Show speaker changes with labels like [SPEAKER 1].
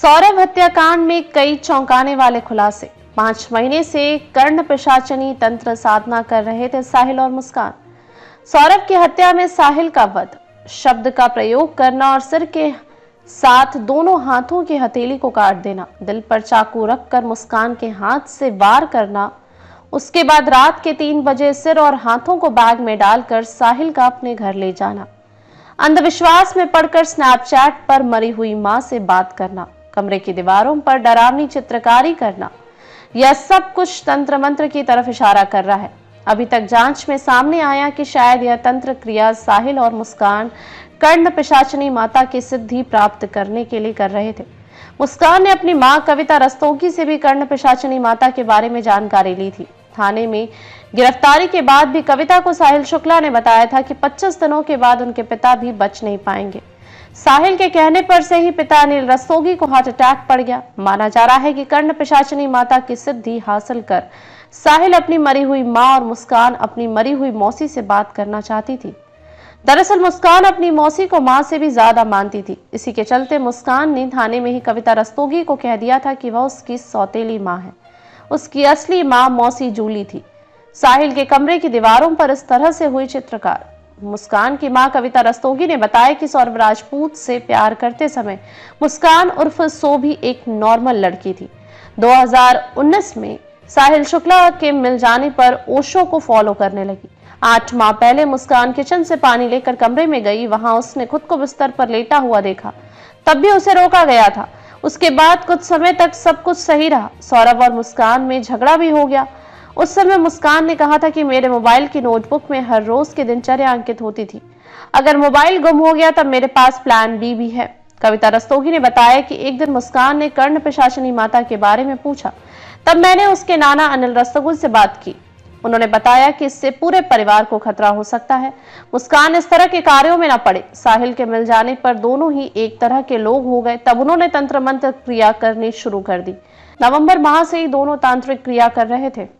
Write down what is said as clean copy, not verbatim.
[SPEAKER 1] सौरभ हत्याकांड में कई चौंकाने वाले खुलासे। 5 महीने से कर्ण पिशाचनी तंत्र साधना कर रहे थे साहिल और मुस्कान। सौरभ की हत्या में साहिल का वध, शब्द का प्रयोग करना और सिर के साथ दोनों हाथों की हथेली को काट देना, दिल पर चाकू रखकर मुस्कान के हाथ से वार करना, उसके बाद रात के 3 बजे सिर और हाथों को बैग में डालकर साहिल का अपने घर ले जाना, अंधविश्वास में पड़कर स्नैपचैट पर मरी हुई मां से बात करना, कमरे की दीवारों पर डरावनी चित्रकारी करना, यह सब कुछ तंत्र मंत्र की तरफ इशारा कर रहा है। अभी तक जांच में सामने आया कि शायद यह तंत्र क्रिया साहिल और मुस्कान कर्ण पिशाचनी माता की सिद्धि प्राप्त करने के लिए कर रहे थे। मुस्कान ने अपनी मां कविता रस्तोगी से भी कर्ण पिशाचनी माता के बारे में जानकारी ली थी। थाने में गिरफ्तारी के बाद भी कविता को साहिल शुक्ला ने बताया था कि 25 दिनों के बाद उनके पिता भी बच नहीं पाएंगे। साहिल के कहने पर से ही पिता अनिल रस्तोगी को हार्ट अटैक पड़ गया। माना जा रहा है कि कर्ण पिशाचनी माता की सिद्धि हासिल कर साहिल अपनी मरी हुई मां और मुस्कान अपनी मरी हुई मौसी से बात करना चाहती थी। दरअसल मुस्कान अपनी मौसी को मां से भी ज्यादा मानती थी। इसी के चलते मुस्कान ने थाने में ही कविता रस्तोगी को कह दिया था कि वह उसकी सौतेली मां है। उसकी असली मां मौसी जूली थी। साहिल के कमरे की दीवारों पर इस तरह से हुई चित्रकार। मुस्कान की मां कविता रस्तोगी ने बताया कि सौरभ राजपूत से प्यार करते समय मुस्कान उर्फ सोभी एक नॉर्मल लड़की थी। 2019 में साहिल शुक्ला के मिल जाने पर ओशो को फॉलो करने लगी। 8 माह पहले मुस्कान किचन से पानी लेकर कमरे में गई। वहां उसने खुद को बिस्तर पर लेटा हुआ देखा, तब भी उसे रोका गया था। उसके बाद कुछ समय तक सब कुछ सही रहा। सौरभ और मुस्कान में झगड़ा भी हो गया। उस समय मुस्कान ने कहा था कि मेरे मोबाइल की नोटबुक में हर रोज की दिनचर्या अंकित होती थी। अगर मोबाइल गुम हो गया तब मेरे पास प्लान बी भी है। कविता रस्तोगी ने बताया कि एक दिन मुस्कान ने कर्ण पिशाचनी माता के बारे में पूछा, तब मैंने उसके नाना अनिल रस्तोगी से बात की। उन्होंने बताया कि इससे पूरे परिवार को खतरा हो सकता है। मुस्कान इस तरह के कार्यों में न पड़े। साहिल के मिल जाने पर दोनों ही एक तरह के लोग हो गए। तब उन्होंने तंत्र मंत्र क्रिया करनी शुरू कर दी। नवंबर माह से ही दोनों तांत्रिक क्रिया कर रहे थे।